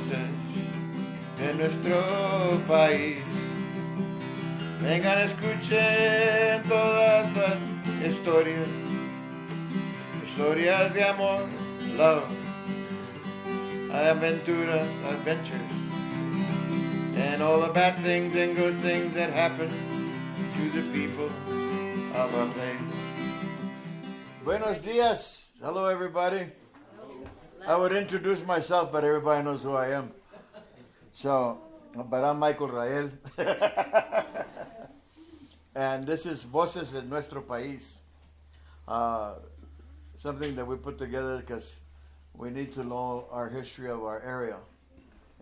voces de nuestro país. Vengan, escuchen todas las historias, historias de amor, love, aventuras, adventures, and all the bad things and good things that happen to the people of our place. Buenos dias. Hello, everybody. I would introduce myself, but everybody knows who I am. So, but I'm Michael Rael. And this is Voces de Nuestro País. Something that we put together because we need to know our history of our area.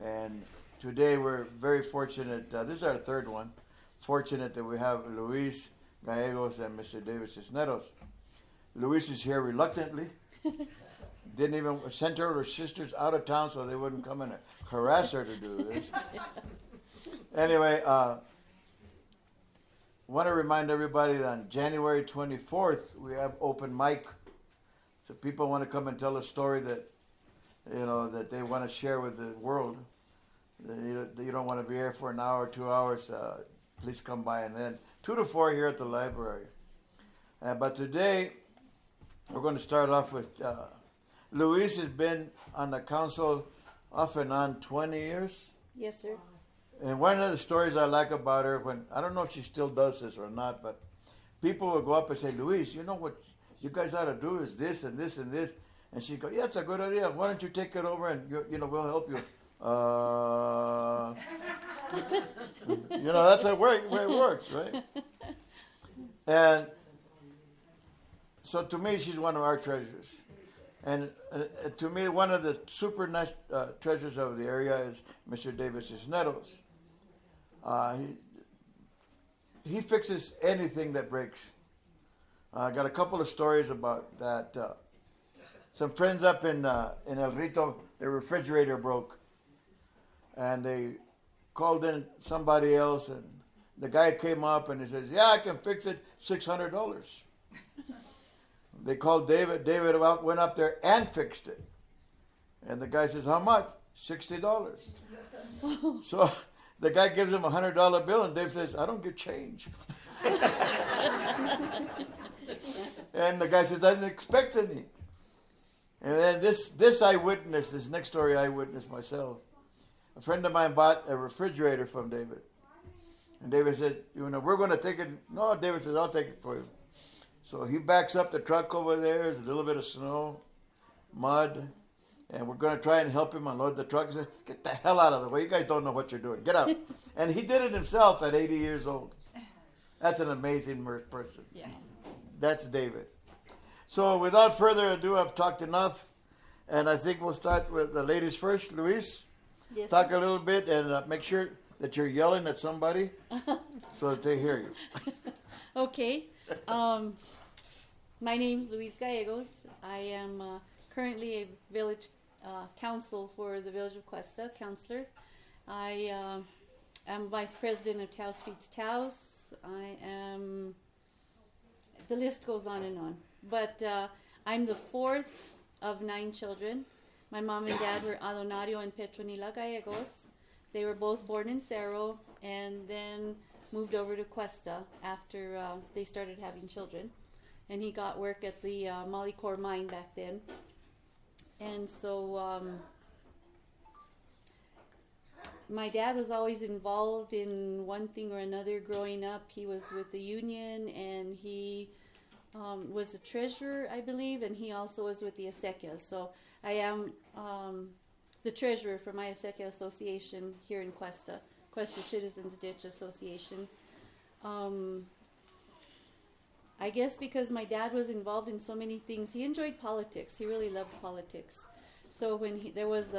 And today we're very fortunate. This is our third one. Fortunate that we have Louise Gallegos and Mr. David Cisneros. Louise is here reluctantly. Didn't even send her sisters out of town so they wouldn't come and harass her to do this. Anyway, want to remind everybody that on January 24th we have open mic. So people want to come and tell a story that that they want to share with the world. You don't want to be here for an hour, 2 hours. Please come by, and then 2 to 4 here at the library. But today we're going to start off with. Louise has been on the council off and on 20 years. Yes, sir. And one of the stories I like about her, I don't know if she still does this or not, but people will go up and say, Louise, you know what you guys ought to do is this and this and this. And she'd go, yeah, it's a good idea. Why don't you take it over and, we'll help you. That's the way it works, right? And so to me, she's one of our treasures. And to me, one of the super treasures of the area is Mr. David Cisneros. He fixes anything that breaks. I got a couple of stories about that. Some friends up in El Rito, their refrigerator broke. And they called in somebody else, and the guy came up and he says, yeah, I can fix it, $600. They called David. David went up there and fixed it. And the guy says, how much? $60. So the guy gives him a $100 bill, and Dave says, I don't give change. And the guy says, I didn't expect any. And then this eyewitness, this next story I witnessed myself. A friend of mine bought a refrigerator from David. And David said, we're going to take it. No, David says, I'll take it for you. So he backs up the truck over there. There's a little bit of snow, mud, and we're going to try and help him unload the truck. He said, get the hell out of the way. You guys don't know what you're doing. Get out. And he did it himself at 80 years old. That's an amazing person. Yeah. That's David. So without further ado, I've talked enough, and I think we'll start with the ladies first. Louise, yes, talk a little bit and make sure that you're yelling at somebody so that they hear you. Okay. My name's Louise Gallegos. I am currently a village council for the village of Questa, councilor. I am vice president of Taos Feeds Taos. I am, the list goes on and on. But I'm the fourth of 9 children. My mom and dad were Adonario and Petronila Gallegos. They were both born in Cerro and then moved over to Questa after they started having children. And he got work at the Molycorp mine back then. And so my dad was always involved in one thing or another growing up. He was with the union, and he was the treasurer, I believe, and he also was with the Acequia. So I am the treasurer for my Acequia Association here in Questa Citizens Ditch Association. I guess because my dad was involved in so many things, he enjoyed politics. He really loved politics. So when there was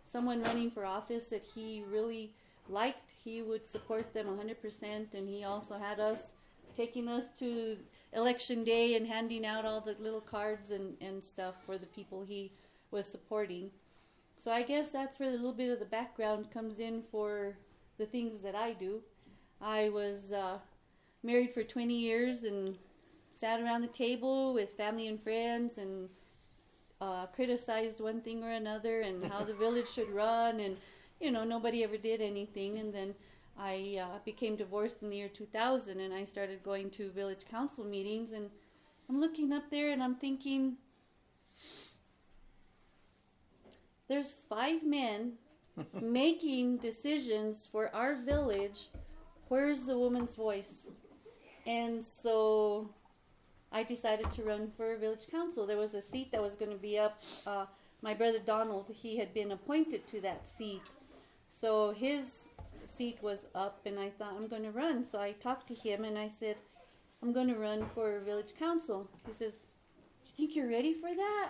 someone running for office that he really liked, he would support them 100%. And he also had us taking us to election day and handing out all the little cards and stuff for the people he was supporting. So I guess that's where a little bit of the background comes in for the things that I do. I was married for 20 years and sat around the table with family and friends and criticized one thing or another and how the village should run, and nobody ever did anything. And then I became divorced in the year 2000, and I started going to village council meetings, and I'm looking up there and I'm thinking, there's 5 men making decisions for our village. Where's the woman's voice? And so I decided to run for village council. There was a seat that was going to be up. My brother Donald, he had been appointed to that seat. So his seat was up, and I thought, I'm going to run. So I talked to him, and I said, I'm going to run for village council. He says, you think you're ready for that?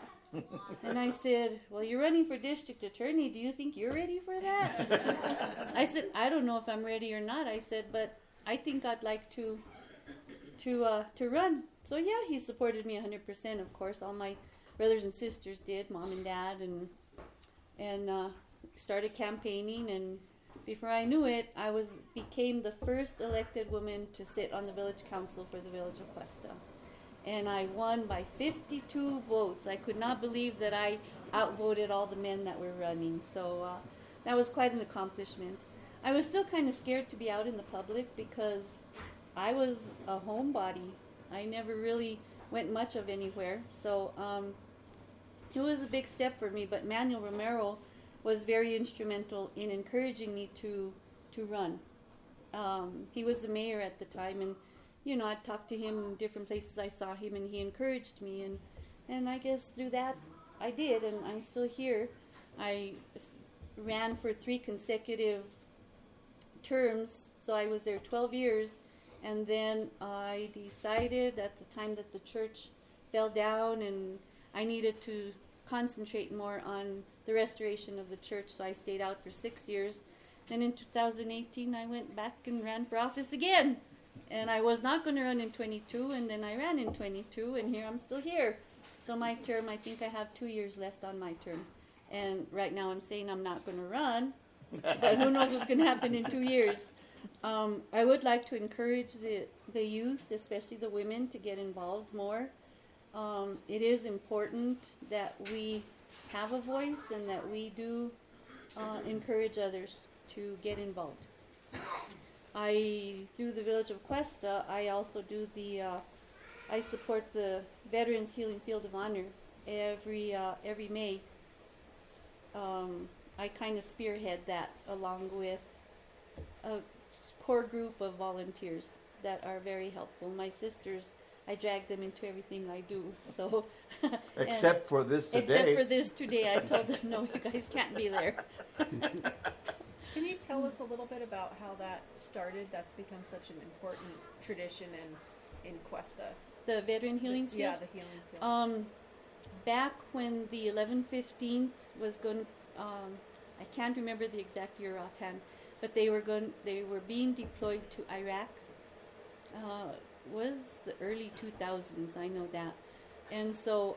And I said, well, you're running for district attorney. Do you think you're ready for that? I said, I don't know if I'm ready or not. I said, but I think I'd like to run. So yeah, he supported me 100%. Of course, all my brothers and sisters did, mom and dad, and started campaigning. And before I knew it, I became the first elected woman to sit on the village council for the village of Questa. And I won by 52 votes. I could not believe that I outvoted all the men that were running. So that was quite an accomplishment. I was still kind of scared to be out in the public because I was a homebody. I never really went much of anywhere. So it was a big step for me. But Manuel Romero was very instrumental in encouraging me to run. He was the mayor at the time, and I talked to him in different places I saw him, and he encouraged me, and I guess through that I did, and I'm still here. I ran for 3 consecutive terms, so I was there 12 years, and then I decided at the time that the church fell down, and I needed to concentrate more on the restoration of the church, so I stayed out for 6 years. Then in 2018, I went back and ran for office again. And I was not going to run in 22, and then I ran in 22, and here I'm still here. So my term, I think I have 2 years left on my term. And right now I'm saying I'm not going to run, but who knows what's going to happen in 2 years. I would like to encourage the youth, especially the women, to get involved more. It is important that we have a voice and that we do encourage others to get involved. Through the Village of Questa, I also do I support the Veterans Healing Field of Honor every May. I kind of spearhead that along with a core group of volunteers that are very helpful. My sisters, I drag them into everything I do. So, except for this today. I told them, no, you guys can't be there. Can you tell us a little bit about how that started? That's become such an important tradition in Questa. The Veteran Healing Field? Yeah, the healing field. Back when the 11/15th was going, I can't remember the exact year offhand, but they were being deployed to Iraq. Was the early 2000s, I know that. And so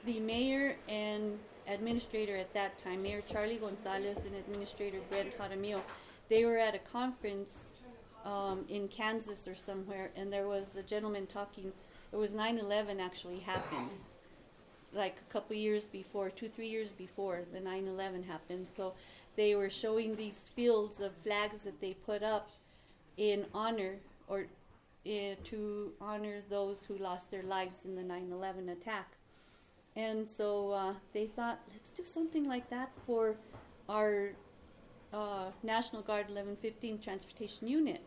the mayor and administrator at that time, Mayor Charlie Gonzalez and Administrator Brent Jaramillo, they were at a conference in Kansas or somewhere, and there was a gentleman talking. It was 9/11 actually happened, like a couple years before, 2-3 years before the 9/11 happened. So they were showing these fields of flags that they put up in honor or to honor those who lost their lives in the 9/11 attack. And so they thought, let's do something like that for our National Guard 1115 Transportation Unit.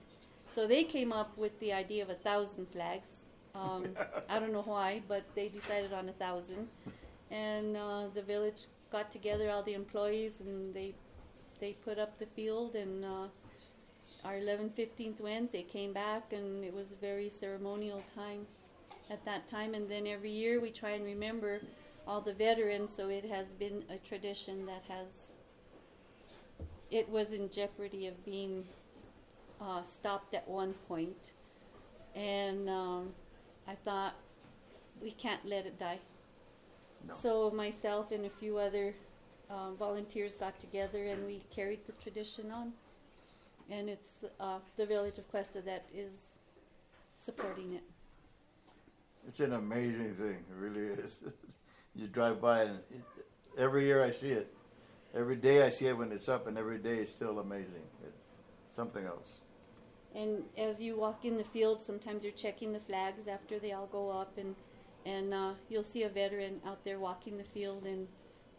So they came up with the idea of 1,000 flags. I don't know why, but they decided on 1,000. And the village got together, all the employees, and they put up the field, and our 1115th went. They came back, and it was a very ceremonial time at that time. And then every year we try and remember all the veterans, so it has been a tradition that it was in jeopardy of being stopped at one point. And I thought, we can't let it die. No. So myself and a few other volunteers got together, and we carried the tradition on. And it's the Village of Questa that is supporting it. It's an amazing thing. It really is. You drive by and every year I see it. Every day I see it when it's up, and every day it's still amazing. It's something else. And as you walk in the field, sometimes you're checking the flags after they all go up, and you'll see a veteran out there walking the field,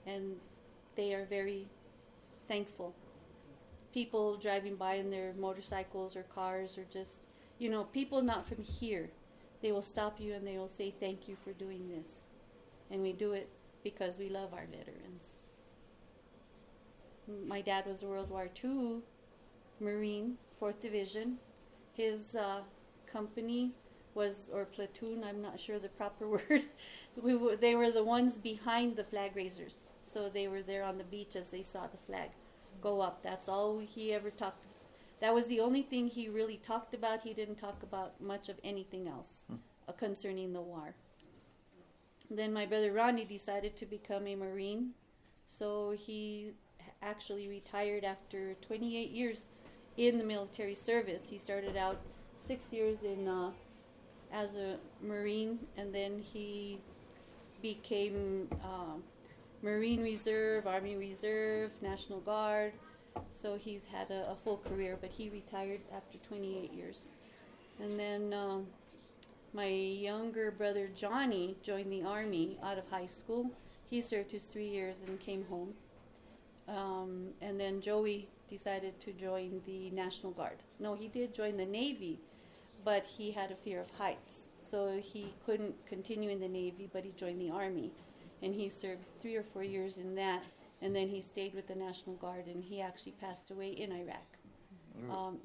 and they are very thankful. People driving by in their motorcycles or cars, or just, people not from here, they will stop you and they will say thank you for doing this. And we do it because we love our veterans. My dad was a World War II Marine, 4th Division. His company was, or platoon, I'm not sure the proper word, they were the ones behind the flag raisers. So they were there on the beach as they saw the flag go up. That's all he ever talked about. That was the only thing he really talked about. He didn't talk about much of anything else concerning the war. Then my brother Ronnie decided to become a Marine. So he actually retired after 28 years in the military service. He started out 6 years as a Marine, and then he became Marine Reserve, Army Reserve, National Guard. So he's had a full career, but he retired after 28 years. And then my younger brother Johnny joined the Army out of high school. He served his 3 years and came home. And then Joey decided to join the National Guard. No, he did join the Navy, but he had a fear of heights. So he couldn't continue in the Navy, but he joined the Army. And he served 3 or 4 years in that. And then he stayed with the National Guard, and he actually passed away in Iraq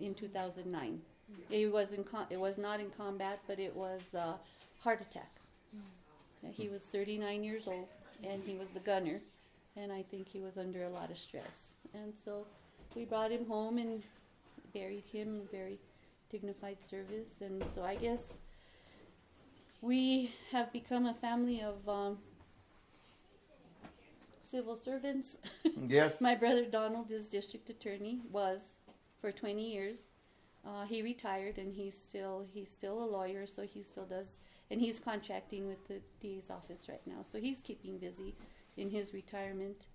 in 2009. It was not in combat, but it was a heart attack. He was 39 years old, and he was the gunner. And I think he was under a lot of stress. And so we brought him home and buried him in very dignified service. And so I guess we have become a family of civil servants. Yes. My brother Donald is district attorney, was for 20 years. He retired, and he's still a lawyer, so he still does, and he's contracting with the DA's office right now. So he's keeping busy in his retirement.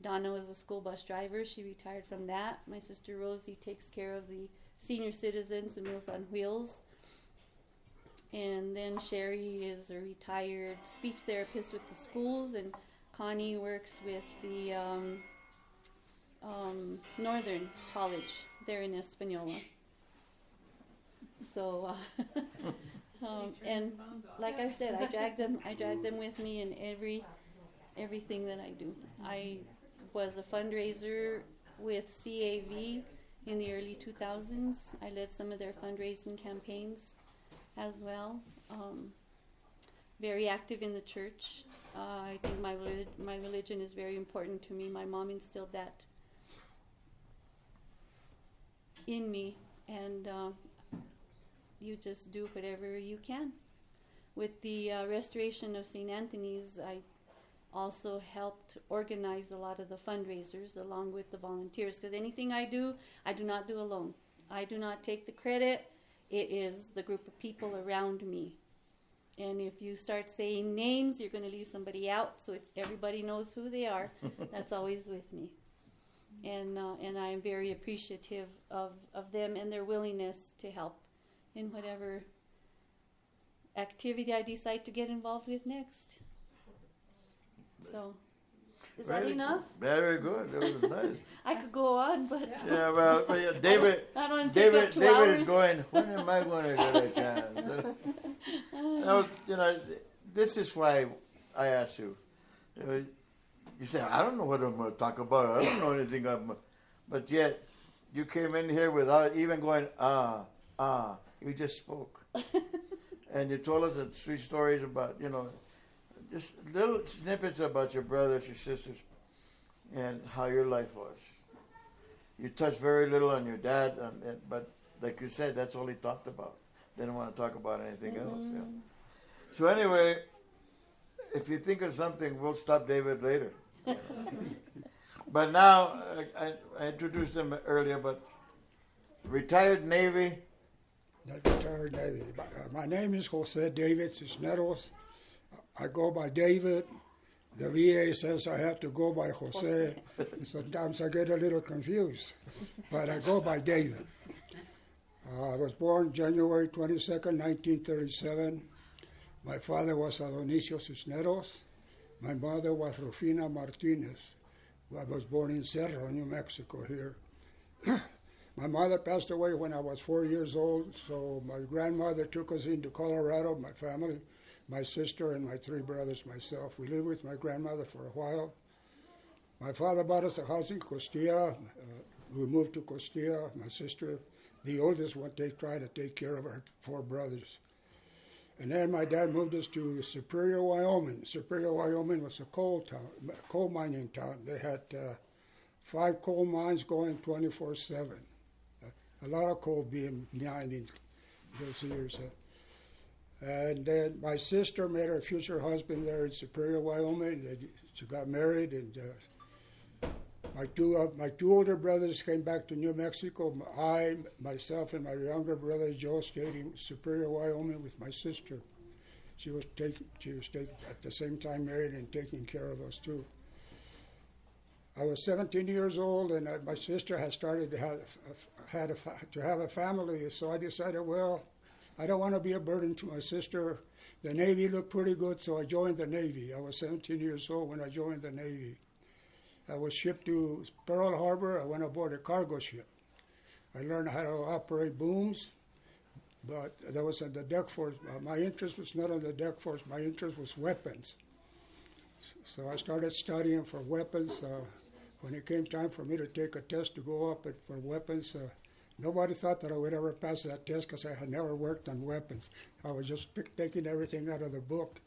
Donna was a school bus driver. She retired from that. My sister Rosie takes care of the senior citizens and Meals on Wheels. And then Sherry is a retired speech therapist with the schools, and Connie works with the Northern College there in Espanola. So, and like I said, I drag them with me in everything that I do. I was a fundraiser with CAV in the early 2000s. I led some of their fundraising campaigns as well. Very active in the church. I think my religion is very important to me. My mom instilled that in me, and you just do whatever you can. With the restoration of St. Anthony's, I also helped organize a lot of the fundraisers along with the volunteers, because anything I do not do alone. I do not take the credit. It is the group of people around me. And if you start saying names, you're going to leave somebody out, so everybody knows who they are. That's always with me. And I am very appreciative of them and their willingness to help in whatever activity I decide to get involved with next. So, is that enough? Very good. That was nice. I could go on, but Yeah, well, yeah, David. I don't want to take up 2 David hours. is going. When am I going to get a chance? That was, this is why I asked you. You say, I don't know what I'm going to talk about. I don't know anything. But yet, you came in here without even going, You just spoke. And you told us that 3 stories about, just little snippets about your brothers, your sisters, and how your life was. You touched very little on your dad, but like you said, that's all he talked about. Didn't want to talk about anything else. Yeah. So anyway, if you think of something, we'll stop David later. But now, I introduced him earlier, but retired Navy, the retired Navy. My name is Jose David Cisneros. I go by David. The VA says I have to go by Jose. Sometimes I get a little confused, but I go by David. I was born January 22nd, 1937. My father was Adonicio Cisneros. My mother was Rufina Martinez. I was born in Cerro, New Mexico here. My mother passed away when I was 4 years old, so my grandmother took us into Colorado, my family, my sister and my 3 brothers, myself. We lived with my grandmother for a while. My father bought us a house in Costilla. We moved to Costilla. My sister, the oldest one, tried to take care of our 4 brothers. And then my dad moved us to Superior, Wyoming. Superior, Wyoming was a coal mining town. They had 5 coal mines going 24/7. A lot of coal being mined in those years. And then my sister met her future husband there in Superior, Wyoming. She got married, and my two older brothers came back to New Mexico. Myself, and my younger brother Joe stayed in Superior, Wyoming with my sister. She was at the same time married and taking care of us too. I was 17 years old, and my sister had started to have a family. So I decided, well, I don't want to be a burden to my sister. The Navy looked pretty good, so I joined the Navy. I was 17 years old when I joined the Navy. I was shipped to Pearl Harbor. I went aboard a cargo ship. I learned how to operate booms, but that was on the deck force. My interest was not on the deck force. My interest was weapons. So I started studying for weapons. When it came time for me to take a test to go up for weapons, nobody thought that I would ever pass that test because I had never worked on weapons. I was just taking everything out of the book.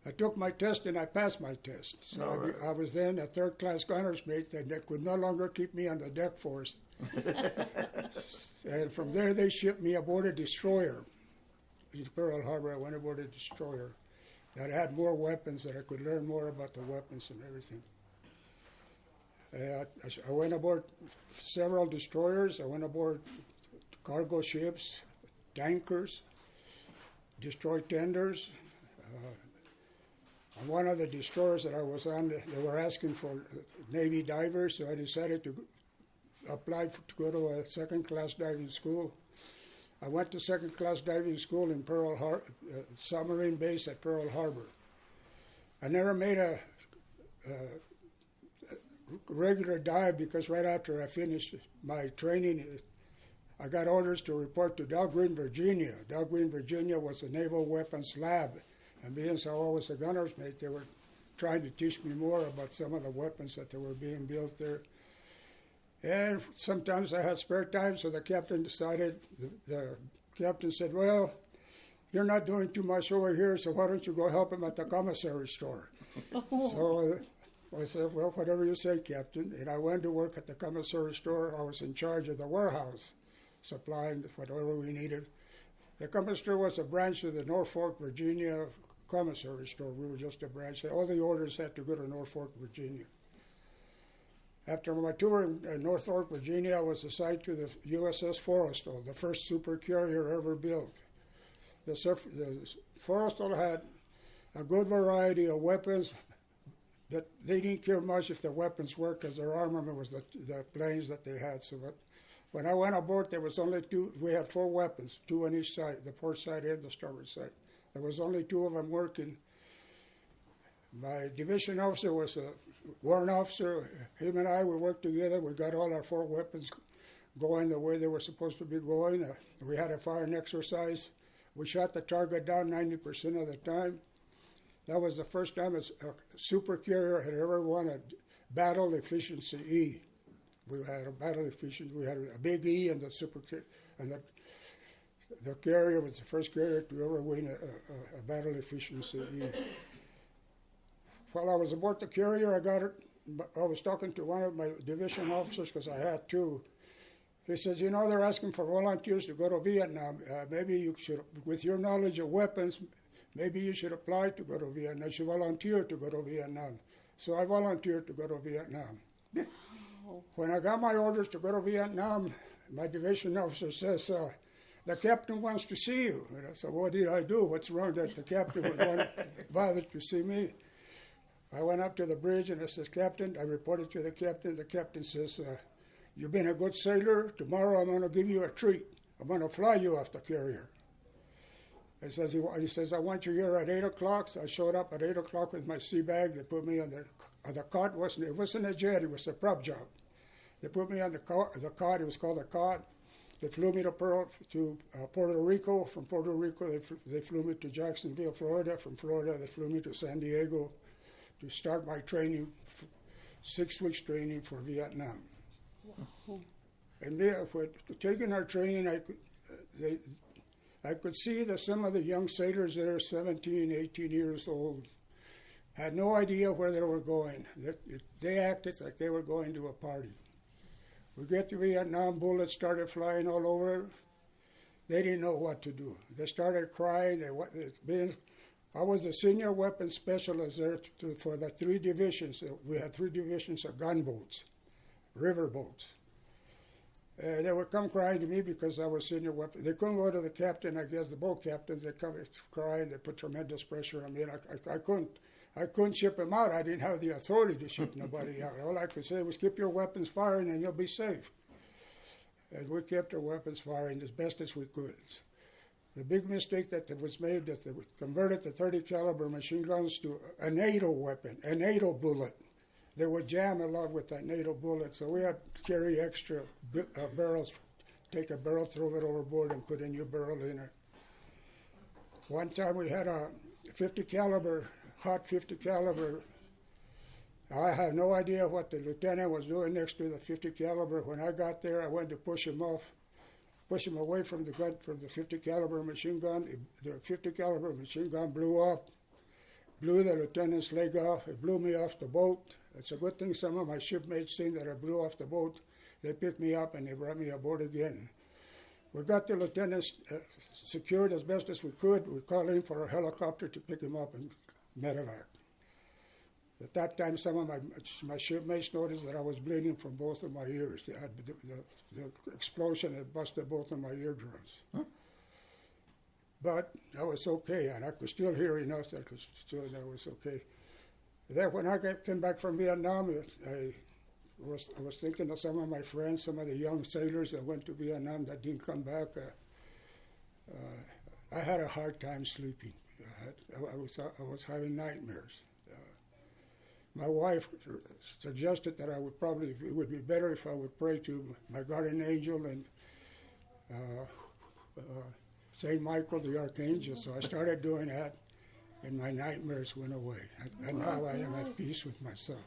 I took my test and I passed my test. So I was then a 3rd-class gunner's mate, and they could no longer keep me on the deck force. And from there they shipped me aboard a destroyer. In Pearl Harbor, I went aboard a destroyer that had more weapons, that I could learn more about the weapons and everything. I went aboard several destroyers. I went aboard cargo ships, tankers, destroyed tenders. On one of the destroyers that I was on, they were asking for Navy divers, so I decided to apply to go to a 2nd-class diving school. I went to 2nd-class diving school in Pearl Harbor, submarine base at Pearl Harbor. I never made a regular dive because right after I finished my training, I got orders to report to Dahlgren, Virginia. Dahlgren, Virginia was a naval weapons lab, and being so I was a gunner's mate, they were trying to teach me more about some of the weapons that were being built there. And sometimes I had spare time, so the captain said, well, you're not doing too much over here, so why don't you go help him at the commissary store? So I said, well, whatever you say, Captain. And I went to work at the commissary store. I was in charge of the warehouse, supplying whatever we needed. The commissary store was a branch of the Norfolk, Virginia commissary store. We were just a branch. All the orders had to go to Norfolk, Virginia. After my tour in Norfolk, Virginia, I was assigned to the USS Forrestal, the first supercarrier ever built. The Forrestal had a good variety of weapons, but they didn't care much if the weapons worked because their armament was the planes that they had. So when I went aboard, there was only 2. We had 4 weapons, 2 on each side, the port side and the starboard side. There was only 2 of them working. My division officer was a warrant officer. Him and I, we worked together. We got all our 4 weapons going the way they were supposed to be going. We had a firing exercise. We shot the target down 90% of the time. That was the first time a supercarrier had ever won a battle efficiency E. We had a battle efficiency. We had a big E, and the supercarrier, and the carrier was the first carrier to ever win a battle efficiency E. While I was aboard the carrier, I was talking to one of my division officers because I had 2. He says, you know, they're asking for volunteers to go to Vietnam. Maybe you should, with your knowledge of weapons, maybe you should apply to go to Vietnam. You should volunteer to go to Vietnam. So I volunteered to go to Vietnam. When I got my orders to go to Vietnam, my division officer says, the captain wants to see you. And I said, what did I do? What's wrong that the captain would want to bother to see me? I went up to the bridge and I says, Captain, I reported to the captain. The captain says, you've been a good sailor. Tomorrow I'm going to give you a treat. I'm going to fly you off the carrier. He says, I want you here at 8 o'clock. So I showed up at 8 o'clock with my sea bag. They put me on the cot. It wasn't a jet. It was a prop job. They put me on the cot. It was called a cot. They flew me to Puerto Rico. From Puerto Rico, they flew me to Jacksonville, Florida. From Florida, they flew me to San Diego to start my training, 6 weeks training for Vietnam. Wow. And there, for taking our training, I could see that some of the young sailors there, 17, 18 years old, had no idea where they were going. They acted like they were going to a party. We get to Vietnam, bullets started flying all over. They didn't know what to do. They started crying. I was the senior weapons specialist there for the 3 divisions. We had 3 divisions of gunboats, river boats. They would come crying to me because I was senior weapons. They couldn't go to the captain, I guess, the boat captains. They come crying. They put tremendous pressure on me. And I couldn't ship them out. I didn't have the authority to ship nobody out. All I could say was keep your weapons firing and you'll be safe. And we kept our weapons firing as best as we could. The big mistake that was made, that they converted the 30 caliber machine guns to a NATO weapon, a NATO bullet. They would jam a lot with that NATO bullet, so we had to carry extra barrels, take a barrel, throw it overboard, and put a new barrel in it. One time we had a 50 caliber, hot 50 caliber. I had no idea what the lieutenant was doing next to the 50 caliber. When I got there, I went to push him away from the gun, from the 50 caliber machine gun. The 50 caliber machine gun blew up, blew the lieutenant's leg off. It blew me off the boat. It's a good thing some of my shipmates seen that I blew off the boat. They picked me up and they brought me aboard again. We got the lieutenant secured as best as we could. We called in for a helicopter to pick him up and medevac. At that time, some of my shipmates noticed that I was bleeding from both of my ears. The explosion had busted both of my eardrums. Huh? But I was okay, and I could still hear enough that I was okay. Then when I came back from Vietnam, I was thinking of some of my friends, some of the young sailors that went to Vietnam that didn't come back. I had a hard time sleeping. I was having nightmares. My wife suggested that it would be better if I would pray to my guardian angel and Saint Michael the Archangel. So I started doing that, and my nightmares went away. And now I am at peace with myself.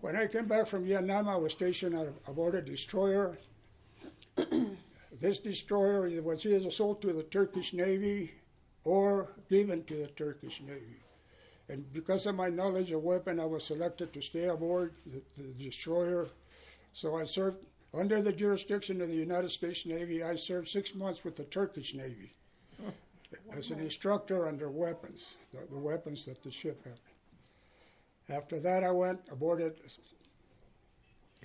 When I came back from Vietnam, I was stationed aboard a destroyer. This destroyer was either sold to the Turkish Navy or given to the Turkish Navy. And because of my knowledge of weapon, I was selected to stay aboard the destroyer. So I served under the jurisdiction of the United States Navy. I served 6 months with the Turkish Navy as an instructor under weapons, the weapons that the ship had. After that, I went aboard a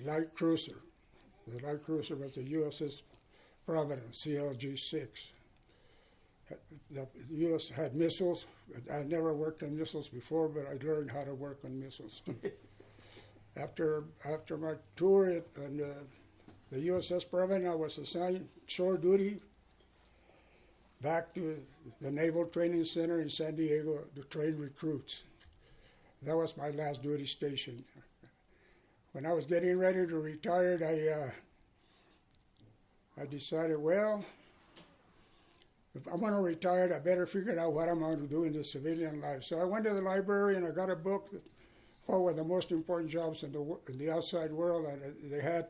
light cruiser. The light cruiser was the USS Providence, CLG-6. The U.S. had missiles. I never worked on missiles before, but I learned how to work on missiles too. After my tour on the USS Providence, I was assigned shore duty back to the Naval Training Center in San Diego to train recruits. That was my last duty station. When I was getting ready to retire, I decided, well, if I'm going to retire, I better figure out what I'm going to do in the civilian life. So I went to the library and I got a book that what were the most important jobs in the outside world. And they had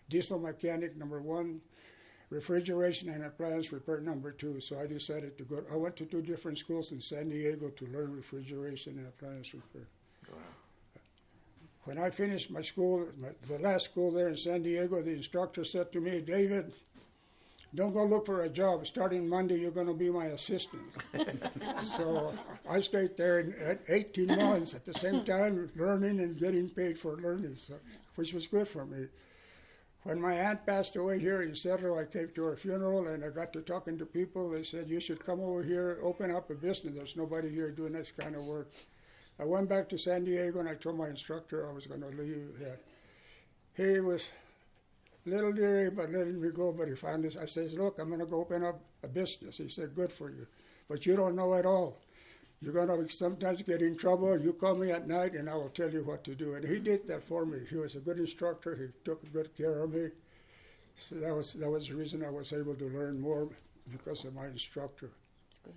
diesel mechanic #1, refrigeration and appliance repair #2. So I decided to go. I went to 2 different schools in San Diego to learn refrigeration and appliance repair. Wow. When I finished my school, the last school there in San Diego, the instructor said to me, David, don't go look for a job. Starting Monday, you're going to be my assistant. So I stayed there 18 months at the same time learning and getting paid for learning, which was good for me. When my aunt passed away here in Cerro, I came to her funeral and I got to talking to people. They said, you should come over here, open up a business. There's nobody here doing this kind of work. I went back to San Diego and I told my instructor I was going to leave. He was a little leery about letting me go, but he found this. I says, look, I'm going to go open up a business. He said, good for you. But you don't know it all. You're going to sometimes get in trouble. You call me at night and I will tell you what to do. And he did that for me. He was a good instructor. He took good care of me. So that was the reason I was able to learn more, because of my instructor. That's good.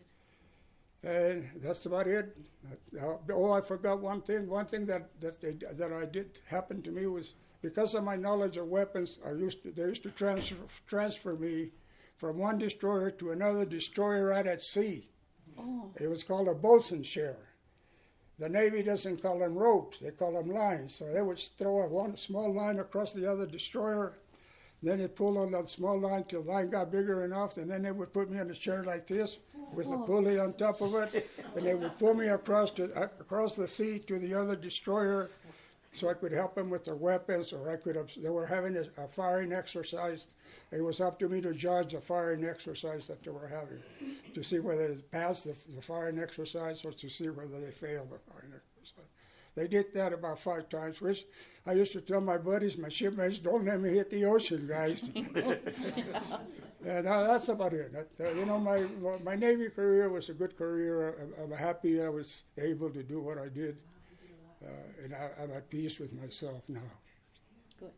And that's about it. Oh, I forgot one thing. One thing that I did happen to me was, because of my knowledge of weapons, they used to transfer me from one destroyer to another destroyer out at sea. Oh. It was called a boatswain share. The Navy doesn't call them ropes; they call them lines. So they would throw one small line across the other destroyer. Then they pulled on that small line till the line got bigger enough, and then they would put me on a chair like this with a pulley on top of it, and they would pull me across the sea to the other destroyer, so I could help them with their weapons, or they were having a firing exercise. It was up to me to judge the firing exercise that they were having, to see whether they passed the firing exercise or to see whether they failed the firing exercise. They did that about 5 times, which I used to tell my buddies, my shipmates, don't let me hit the ocean, guys. And that's about it. My Navy career was a good career. I'm happy I was able to do what I did. And I'm at peace with myself now. Good.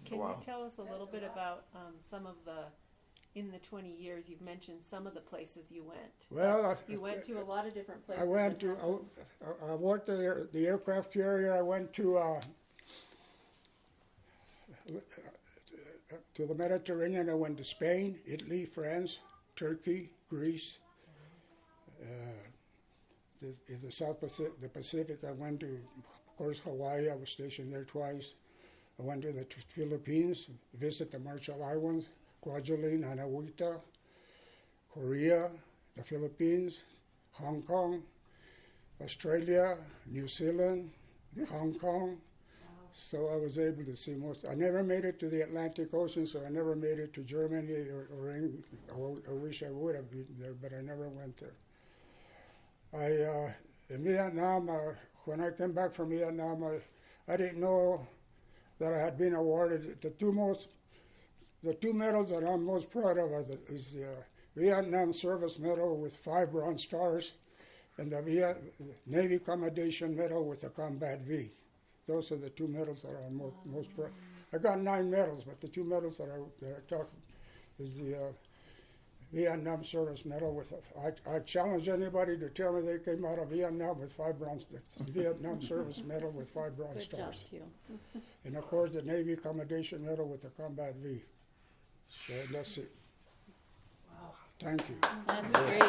Can Wow. you tell us a little bit about some of the, in the 20 years, you've mentioned some of the places you went. Well, You went to a lot of different places. I worked at the aircraft carrier. I went to the Mediterranean. I went to Spain, Italy, France, Turkey, Greece. The South Pacific, the Pacific, I went to, of course, Hawaii. I was stationed there twice. I went to the Philippines, visit the Marshall Islands, Kwajalein, Anahuita, Korea, the Philippines, Hong Kong, Australia, New Zealand, Hong Kong. So I was able to see most. I never made it to the Atlantic Ocean, so I never made it to Germany or England. I wish I would have been there, but I never went there. In Vietnam, when I came back from Vietnam, I didn't know that I had been awarded the two medals that I'm most proud of is the Vietnam Service Medal with 5 bronze stars, and the Navy Commendation Medal with a Combat V. Those are the 2 medals that I'm most proud. I got 9 medals, but the 2 medals that I talked is the Vietnam Service Medal with I challenge anybody to tell me they came out of Vietnam with 5 bronze. The Vietnam Service Medal with 5 bronze Good job, stars, too. and of course the Navy Commendation Medal with the Combat V. So that's it. Wow! Thank you. That's great.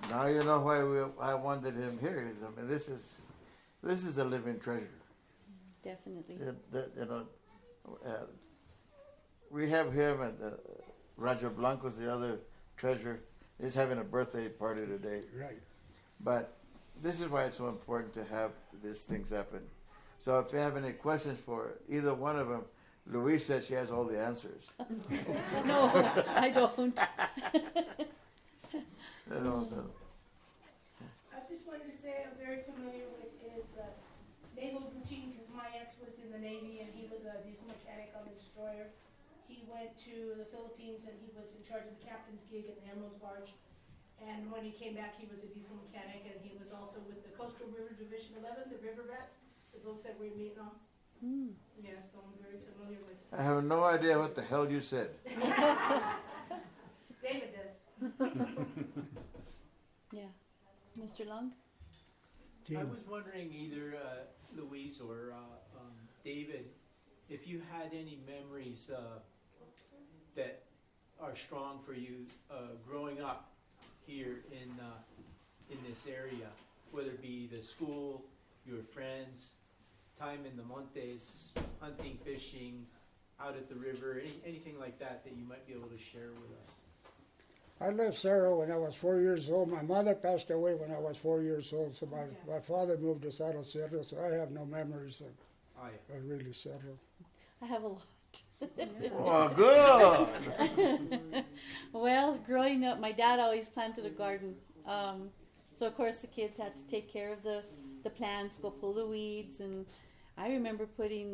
Now you know why I wanted him here. I mean, this is a living treasure. Definitely. We have him and Roger Blanco's the other treasure. Is having a birthday party today. Right. But this is why it's so important to have these things happen. So if you have any questions for either one of them, Louise says she has all the answers. No, I don't. So. I just wanted to say I'm very familiar with his naval routine because my ex was in the Navy and he was a diesel mechanic on the destroyer. He went to the Philippines and he was in charge of the captain's gig at the Emerald's barge. And when he came back, he was a diesel mechanic and he was also with the Coastal River Division 11, the River Rats, the folks that were in Vietnam. Yeah, so I'm very familiar with it. I have no idea what the hell you said. David does. Yeah. Mr. Long? I was wondering either Louise or David, if you had any memories that are strong for you growing up here in this area, whether it be the school, your friends, time in the montes, hunting, fishing, out at the river, anything like that that you might be able to share with us. I left Cerro when I was 4 years old. My mother passed away when I was 4 years old, so my father moved us out of Cerro, so I have no memories of really Cerro. I have a lot. Oh, good. Well, growing up, my dad always planted a garden. So of course the kids had to take care of the plants, go pull the weeds, and I remember putting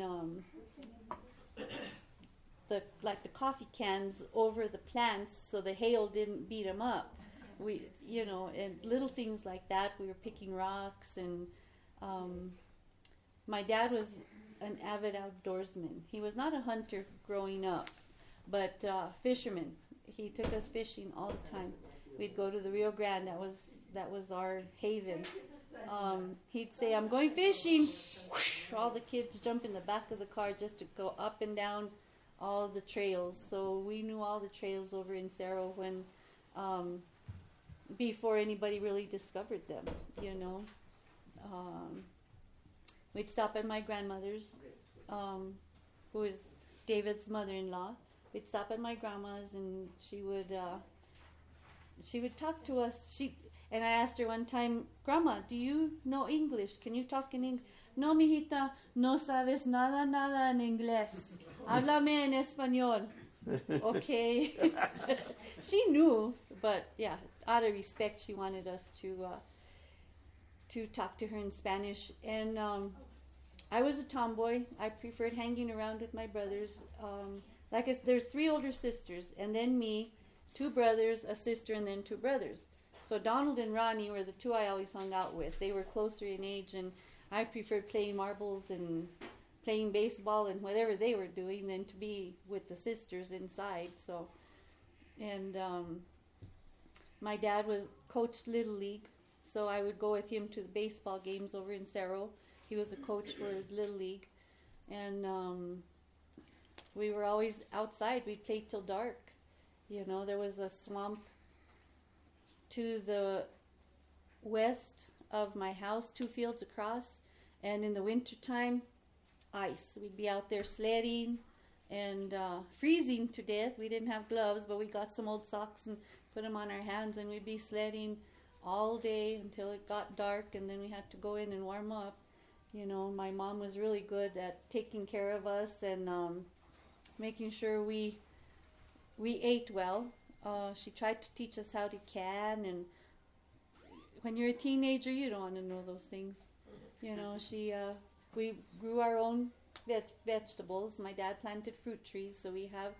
the coffee cans over the plants so the hail didn't beat them up. We, and little things like that. We were picking rocks, and my dad was an avid outdoorsman. He was not a hunter growing up, but fisherman. He took us fishing all the time. We'd go to the Rio Grande. That was our haven. He'd say, "I'm going fishing." Whoosh, all the kids jump in the back of the car just to go up and down all the trails. So we knew all the trails over in Cerro when before anybody really discovered them. We'd stop at my grandmother's, who is David's mother-in-law. We'd stop at my grandma's, and she would talk to us. And I asked her one time, "Grandma, do you know English? Can you talk in English?" "No, mijita, no sabes nada en inglés. Háblame en español." Okay. She knew, but yeah, out of respect, she wanted us to talk to her in Spanish. And I was a tomboy. I preferred hanging around with my brothers. There's 3 older sisters, and then me, 2 brothers, a sister, and then 2 brothers. So Donald and Ronnie were the 2 I always hung out with. They were closer in age, and I preferred playing marbles and playing baseball and whatever they were doing than to be with the sisters inside. So, and my dad coached Little League, so I would go with him to the baseball games over in Cerro. He was a coach for Little League, and we were always outside. We'd play till dark. There was a swamp to the west of my house, 2 fields across, and in the wintertime, ice. We'd be out there sledding and freezing to death. We didn't have gloves, but we got some old socks and put them on our hands, and we'd be sledding all day until it got dark, and then we had to go in and warm up. My mom was really good at taking care of us and making sure we ate well. She tried to teach us how to can, and when you're a teenager, you don't want to know those things. We grew our own vegetables. My dad planted fruit trees, so we have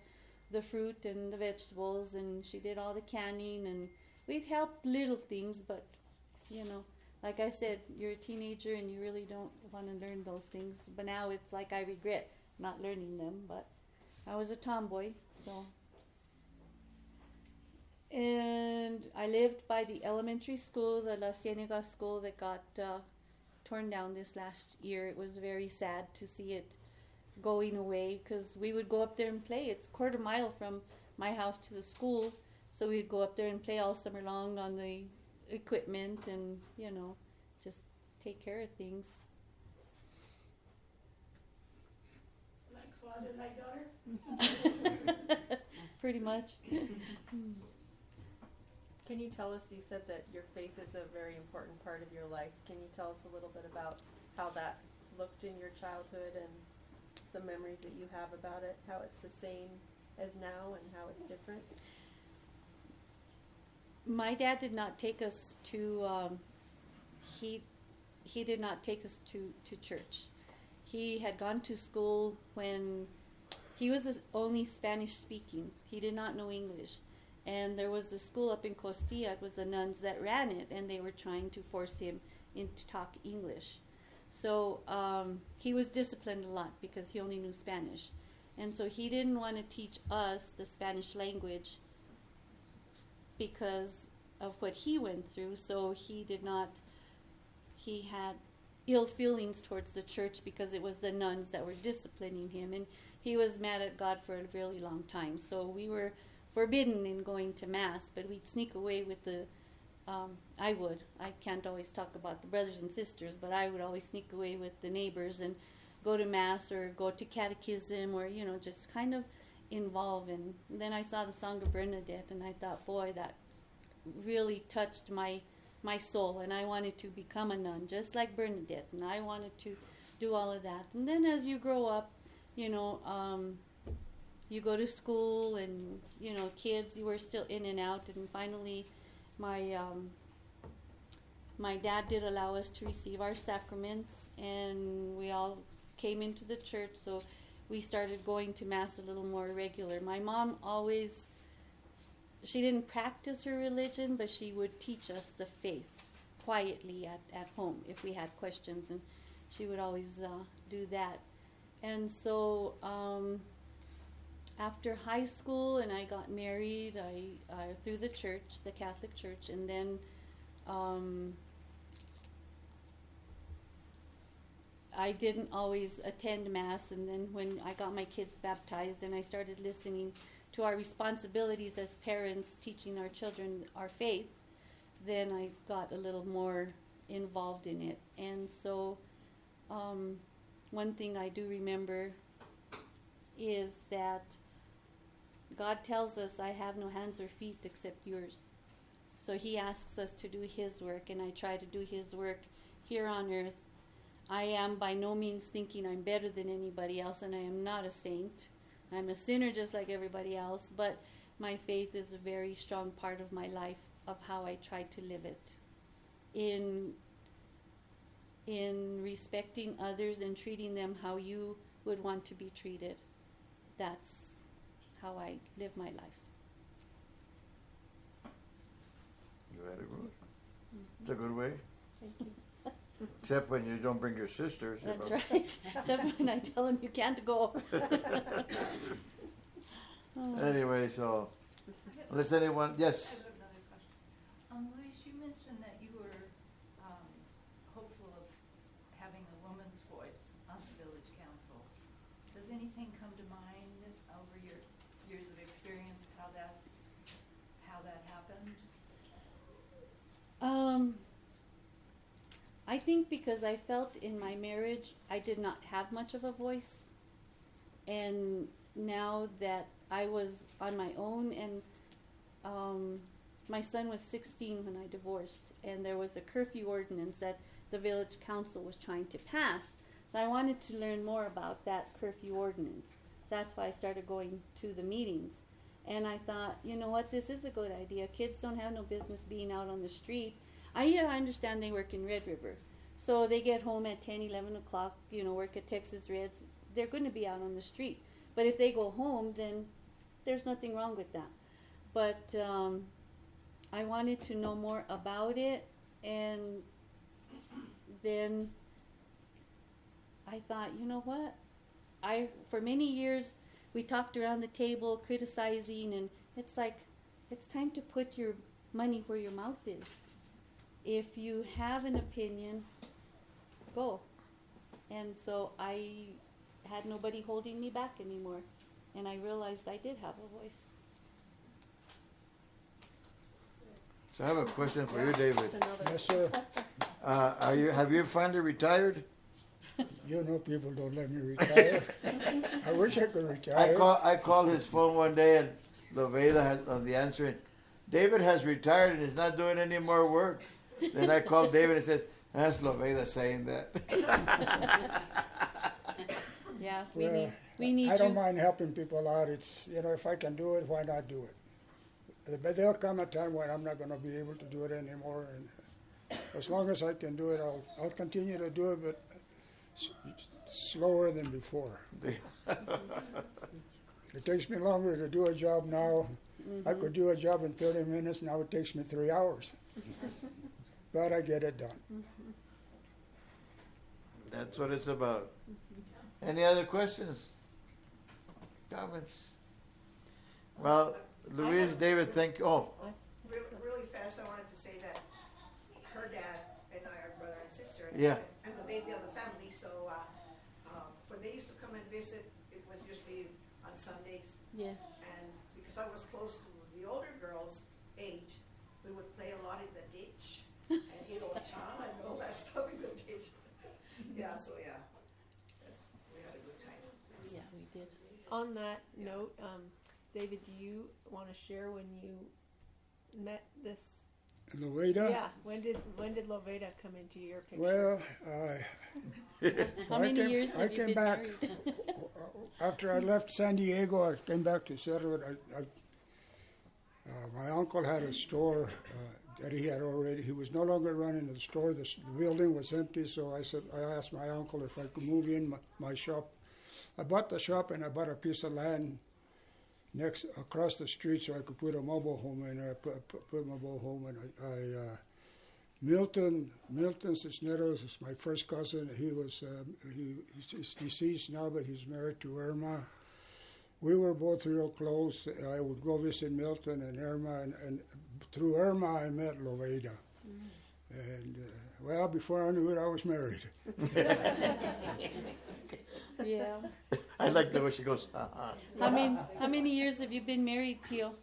the fruit and the vegetables, and she did all the canning, and we'd help little things, but, like I said, you're a teenager and you really don't want to learn those things. But now it's like I regret not learning them, but I was a tomboy, so. And I lived by the elementary school, the La Cienega school that got torn down this last year. It was very sad to see it going away, because we would go up there and play. It's a quarter mile from my house to the school, so we'd go up there and play all summer long on the equipment and, just take care of things. Like father, like daughter? Pretty much. Can you tell us, you said that your faith is a very important part of your life. Can you tell us a little bit about how that looked in your childhood and some memories that you have about it, how it's the same as now and how it's different? My dad did not take us to, he did not take us to church. He had gone to school when he was only Spanish speaking. He did not know English. And there was a school up in Costilla. It was the nuns that ran it, and they were trying to force him to talk English. So he was disciplined a lot because he only knew Spanish. And so he didn't want to teach us the Spanish language because of what he went through. So he had ill feelings towards the church because it was the nuns that were disciplining him. And he was mad at God for a really long time. So we were forbidden in going to Mass, but we'd sneak away with I can't always talk about the brothers and sisters, but I would always sneak away with the neighbors and go to Mass or go to catechism or, just kind of involve. And then I saw the Song of Bernadette, and I thought, boy, that really touched my soul, and I wanted to become a nun, just like Bernadette, and I wanted to do all of that. And then as you grow up, you go to school, and kids, you were still in and out, and finally my dad did allow us to receive our sacraments, and we all came into the church, so we started going to Mass a little more regular. My mom she didn't practice her religion, but she would teach us the faith quietly at home if we had questions, and she would always do that. And so after high school, and I got married, I through the church, the Catholic Church, and then I didn't always attend Mass, and then when I got my kids baptized and I started listening to our responsibilities as parents, teaching our children our faith, then I got a little more involved in it. And so one thing I do remember is that God tells us, I have no hands or feet except yours. So he asks us to do his work, and I try to do his work here on earth. I am by no means thinking I'm better than anybody else, and I am not a saint. I'm a sinner just like everybody else, but my faith is a very strong part of my life, of how I try to live it. In respecting others and treating them how you would want to be treated. That's how I live my life. Very good. It's a good way. Thank you. Except when you don't bring your sisters. That's right. Except when I tell them you can't go. Anyway, so unless anyone, yes. I have another question. Louise, you mentioned that you were hopeful of having a woman's voice on the village council. Does anything come to mind over your years of experience how that happened? I think because I felt in my marriage I did not have much of a voice, and now that I was on my own, and my son was 16 when I divorced, and there was a curfew ordinance that the village council was trying to pass. So I wanted to learn more about that curfew ordinance. So that's why I started going to the meetings. And I thought, you know what, this is a good idea. Kids don't have no business being out on the street. I understand they work in Red River. So they get home at 10, 11 o'clock, work at Texas Reds. They're going to be out on the street. But if they go home, then there's nothing wrong with that. But I wanted to know more about it. And then I thought, you know what? For many years, we talked around the table criticizing, and it's like, it's time to put your money where your mouth is. If you have an opinion, go. And so I had nobody holding me back anymore, and I realized I did have a voice. So I have a question for you, David. Yes, sir. Have you finally retired? People don't let me retire. I wish I could retire. I called his phone one day, and Loveda had on the answering, David has retired and is not doing any more work. Then I called David and says, that's Loveda saying that. Yeah, we need I don't you. mind helping people out. It's, if I can do it, why not do it? But there'll come a time when I'm not going to be able to do it anymore. And as long as I can do it, I'll continue to do it, but slower than before. It takes me longer to do a job now. Mm-hmm. I could do a job in 30 minutes. Now it takes me 3 hours. But I get it done. Mm-hmm. That's what it's about. Any other questions? Comments? Well, Louise, David, thank you. Oh, Really fast, I wanted to say that her dad and I are brother and sister. And Yeah. I'm the baby of the family, so when they used to come and visit, it was usually on Sundays. Yes. And because I was close to the older girls' age, we would play a lot in the ditch and eat ochama and all that stuff in the ditch. We had a good time. Yeah, we did. On that note, David, do you want to share when you met this Loveda? Yeah, when did Loveda come into your picture? Well, How I many came- years I have you came been back. married? After I left San Diego, I came back to Cerro. My uncle had a store that he had already. He was no longer running the store. The building was empty, so I asked my uncle if I could move in my shop. I bought the shop and I bought a piece of land across the street so I could put a mobile home in there. I put a mobile home, and Milton Cisneros is my first cousin. He's deceased now, but he's married to Irma. We were both real close. I would go visit Milton and Irma, and through Irma I met Loveda. And well, before I knew it, I was married. Yeah. I like the way she goes, How many years have you been married, Tio?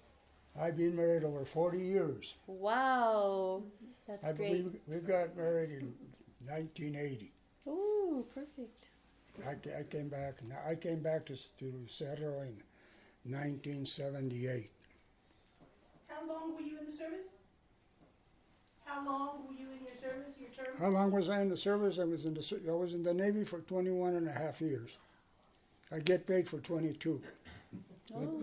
I've been married over 40 years. Wow, that's I great. believe we got married in 1980. Ooh, perfect. I came back to Cerro in 1978. How long were you in the service? How long were you in your service, your term? How long was I in the service? I was in the Navy for 21 and a half years. I get paid for 22.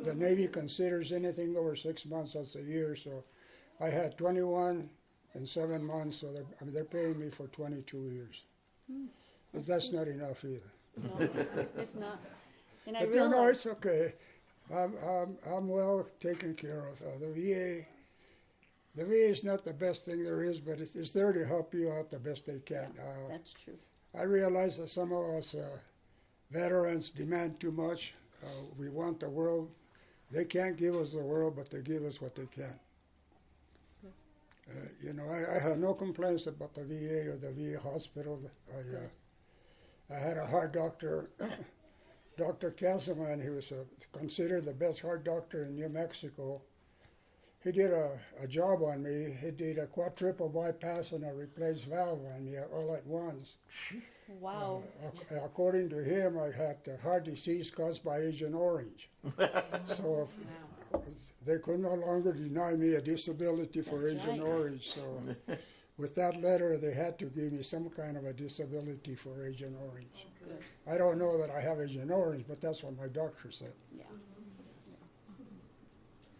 The Navy considers anything over 6 months as a year, so I had 21 and 7 months, so they're paying me for 22 years. But that's not enough either. No, it's not. And I But you know, realize it's okay. I'm well taken care of. The VA is not the best thing there is, but it's there to help you out the best they can. that's true. I realize that some of us veterans demand too much. We want the world. They can't give us the world, but they give us what they can. I have no complaints about the VA or the VA hospital. I had a heart doctor, Dr. Castleman. He was considered the best heart doctor in New Mexico. He did a job on me. He did a quadruple bypass and a replaced valve on me all at once. Wow. According to him, I had heart disease caused by Agent Orange. So they could no longer deny me a disability for That's Agent right. Orange. So with that letter, they had to give me some kind of a disability for Agent Orange. Good. I don't know that I have Agent Orange, but that's what my doctor said. Yeah.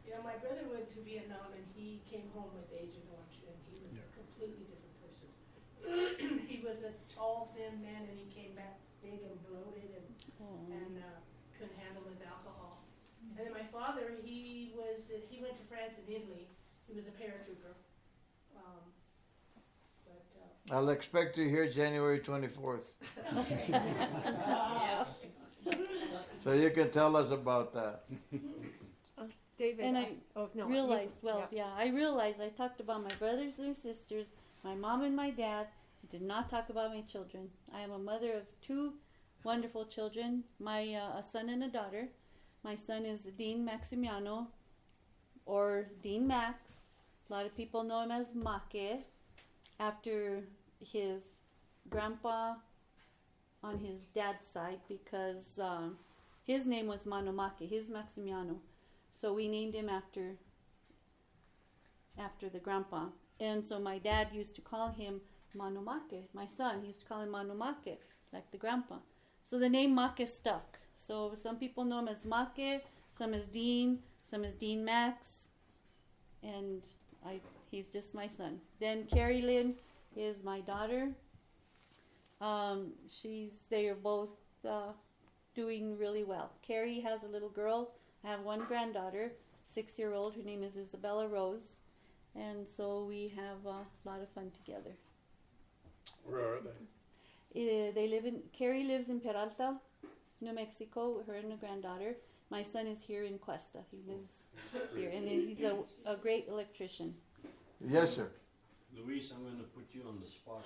Yeah, my brother went to Vietnam and he came home with Agent Orange and he was a completely different person. He was a tall, thin man and he came back big and bloated and couldn't handle his alcohol. And then my father, he went to France and Italy. He was a paratrooper. I'll expect to hear January 24th. Yeah. So you can tell us about that. David, And I realized, I realized I talked about my brothers and sisters, my mom and my dad. I did not talk about my children. I am a mother of 2 wonderful children, a son and a daughter. My son is Dean Maximiano, or Dean Max. A lot of people know him as Make, after his grandpa on his dad's side, because his name was Manomake, his Maximiano. So we named him after the grandpa. And so my dad used to call him Manomake. My son, he used to call him Manomake, like the grandpa. So the name Make stuck. So some people know him as Make, some as Dean, some as Dean Max. And he's just my son. Then Carrie Lynn is my daughter. They are both doing really well. Carrie has a little girl. I have one granddaughter, 6-year-old. Her name is Isabella Rose. And so we have a lot of fun together. Where are they? Carrie lives in Peralta, New Mexico, her and a granddaughter. My son is here in Questa. He lives here, and he's a great electrician. Yes, sir. Luis, I'm going to put you on the spot.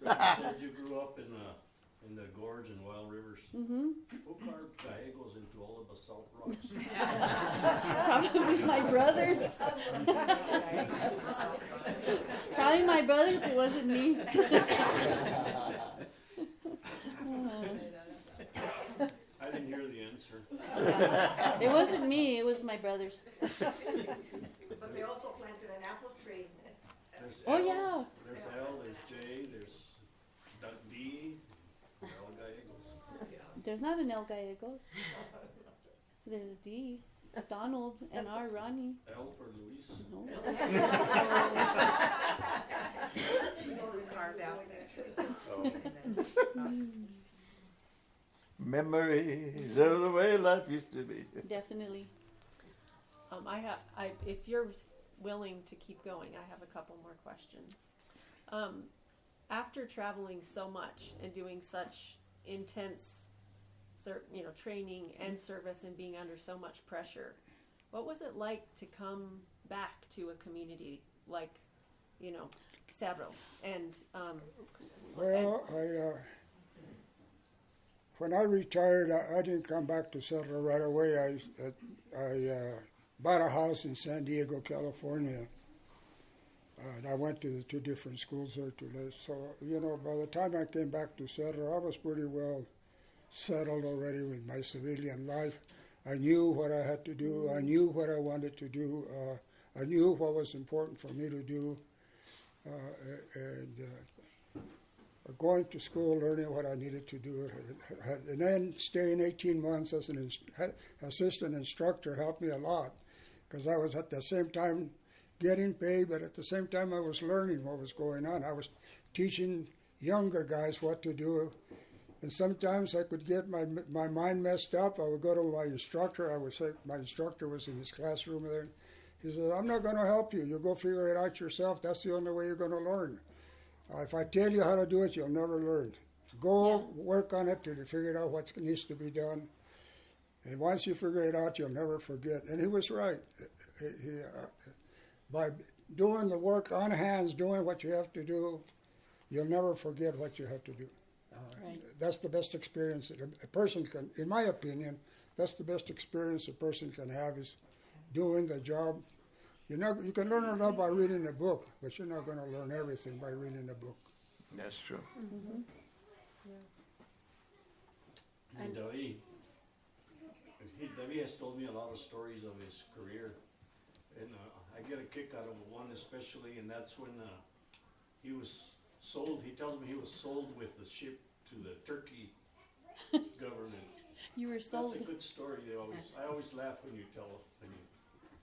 You said you grew up in the gorge and Wild Rivers. Mm-hmm. Who carved Gallegos into all the basalt rocks? Probably my brothers. Probably my brothers. It wasn't me. I didn't hear the answer. Yeah. It wasn't me. It was my brothers. But they also planted an apple tree There's Oh, L, yeah. There's L, there's J, there's D, L Gallegos. There's not an El Gallegos. There's a D. Donald and R. Ronnie. L for Luis. No. Carved out. Oh. Memories of the way life used to be. Definitely. If you're willing to keep going, I have a couple more questions. After traveling so much and doing such intense, training and service and being under so much pressure, what was it like to come back to a community like, Cerro? And when I retired, I didn't come back to Cerro right away. I bought a house in San Diego, California. And I went to the two different schools there to live. So, by the time I came back to Cerro, I was pretty well settled already with my civilian life. I knew what I had to do. I knew what I wanted to do. I knew what was important for me to do. Going to school, learning what I needed to do. And then staying 18 months as an assistant instructor helped me a lot, because I was at the same time getting paid, but at the same time I was learning what was going on. I was teaching younger guys what to do. And sometimes I could get my mind messed up. I would go to my instructor. I would say, my instructor was in his classroom there. He said, I'm not going to help you. You go figure it out yourself. That's the only way you're going to learn. If I tell you how to do it, you'll never learn. Go work on it till you figure out what needs to be done. And once you figure it out, you'll never forget. And he was right. By doing the work on hands, doing what you have to do, you'll never forget what you have to do. Right. That's the best experience that a person can, in my opinion, that's the best experience a person can have, is doing the job. You can learn a lot by reading a book, but you're not going to learn everything by reading a book. That's true. Mm-hmm. And David has told me a lot of stories of his career, and I get a kick out of one especially, and that's when he was sold. He tells me he was sold with the ship to the Turkey government. You were sold. That's a good story. I always laugh when you tell it.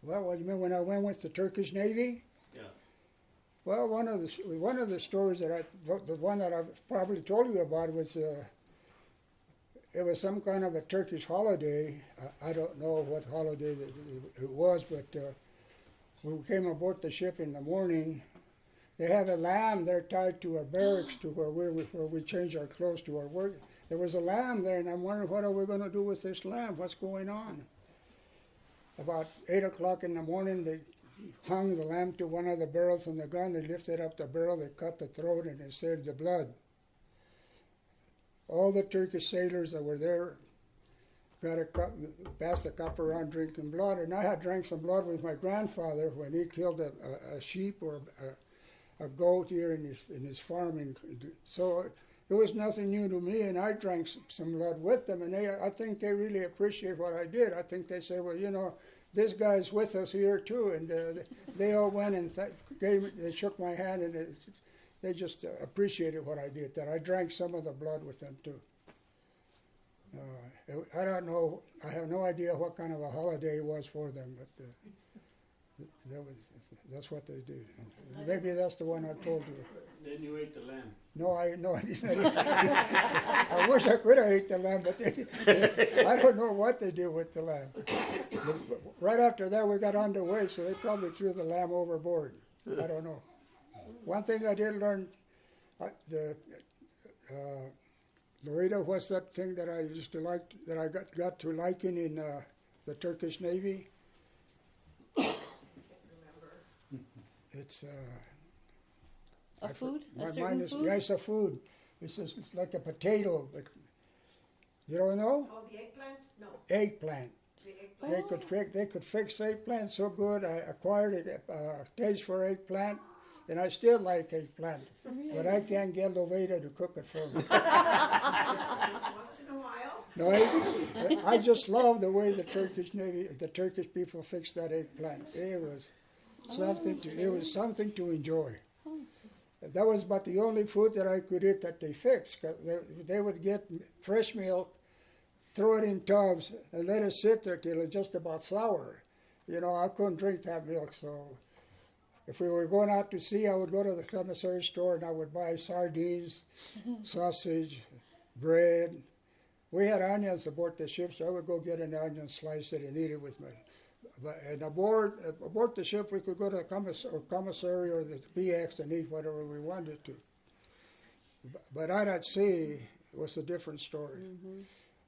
Well, what you mean when I went with the Turkish Navy? Yeah. Well, one of the stories the one that I've probably told you about was it was some kind of a Turkish holiday. I don't know what holiday it was, but when we came aboard the ship in the morning, they have a lamb there tied to a barracks to where we change our clothes to our work. There was a lamb there, and I'm wondering, what are we going to do with this lamb? What's going on? About 8 o'clock in the morning, they hung the lamb to one of the barrels on the gun. They lifted up the barrel, they cut the throat, and they saved the blood. All the Turkish sailors that were there got a cup, passed the cup around drinking blood, and I had drank some blood with my grandfather when he killed a sheep or a goat here in his farming. So it was nothing new to me, and I drank some blood with them, and I think they really appreciate what I did. I think they say, well, this guy's with us here too, and they all went and they shook my hand, and they just appreciated what I did, that I drank some of the blood with them too. I don't know, I have no idea what kind of a holiday it was for them, but that's what they did. Maybe that's the one I told you. Then you ate the lamb. No, I didn't. I wish I could have ate the lamb, but I don't know what they did with the lamb. Right after that, we got underway, so they probably threw the lamb overboard. I don't know. One thing I did learn, Loretta, what's that thing that I used to like, that I got to liking in the Turkish Navy? It's A food? My A certain mind is, food? yes, a food. It's like a potato. But you don't know? Oh, the eggplant? No, Eggplant. the eggplant. They could fix eggplant so good. I acquired a taste for eggplant, and I still like eggplant. But I can't get Loretta to cook it for me. Once in a while. No, I just love the way the Turkish people fixed that eggplant. It was something to enjoy. that was about the only food that I could eat that they fixed. 'Cause they would get fresh milk, throw it in tubs, and let it sit there till it just about sour. You know, I couldn't drink that milk, so if we were going out to sea, I would go to the commissary store and I would buy sardines, sausage, bread. We had onions aboard the ship, so I would go get an onion, slice it, and eat it with me. And aboard the ship, we could go to the commissary or the BX and eat whatever we wanted to. But out at sea, it was a different story.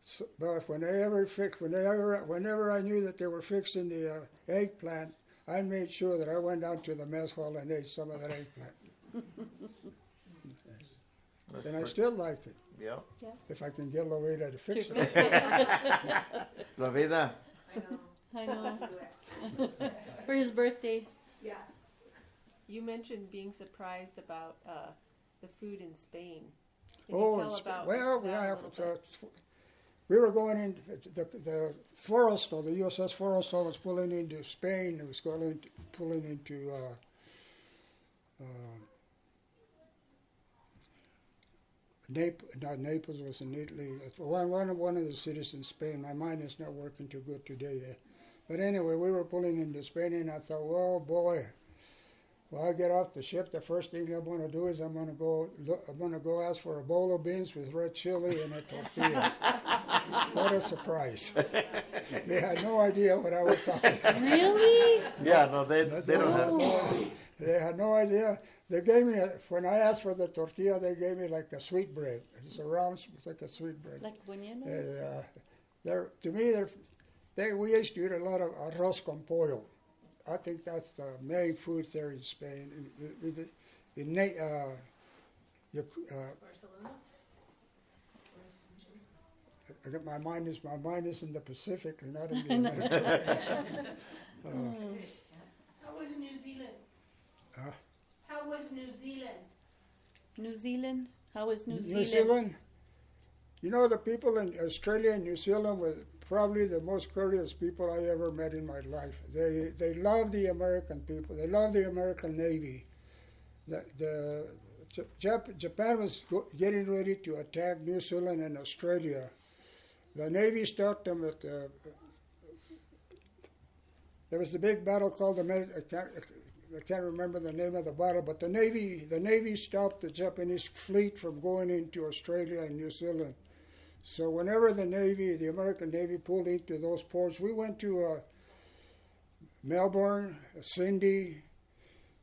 So, but whenever I knew that they were fixing the eggplant, I made sure that I went down to the mess hall and ate some of that eggplant. And I still like it. Yeah. If I can get Loretta to fix it. La vida. I know. For his birthday. Yeah. You mentioned being surprised about the food in Spain. Can you tell about that a little bit? We were going in, the Forrestal, the USS Forrestal was pulling into Spain. It was pulling into Naples was in Italy. One of the cities in Spain. My mind is not working too good today. But anyway, we were pulling into Spain, and I thought, well, boy, when I get off the ship, the first thing I'm going to do is I'm going to go ask for a bowl of beans with red chili and a tortilla. What a surprise! They had no idea what I was talking about. Really? Yeah, no, they don't have. They had no idea. They gave me when I asked for the tortilla, they gave me like a sweet bread. It's a round, it's like a sweet bread. Like buñuelo? We used to eat a lot of arroz con pollo. I think that's the main food there in Spain. Barcelona? My mind is in the Pacific and not in the Mediterranean. How was New Zealand? Huh? How was New Zealand? New Zealand? How was New Zealand? New Zealand? You know, the people in Australia and New Zealand were probably the most courteous people I ever met in my life. They love the American people. They love the American Navy. Japan was getting ready to attack New Zealand and Australia. The Navy stopped them at there was the big battle called I can't remember the name of the battle, but the Navy stopped the Japanese fleet from going into Australia and New Zealand. So whenever the American Navy pulled into those ports, we went to Melbourne, Sydney,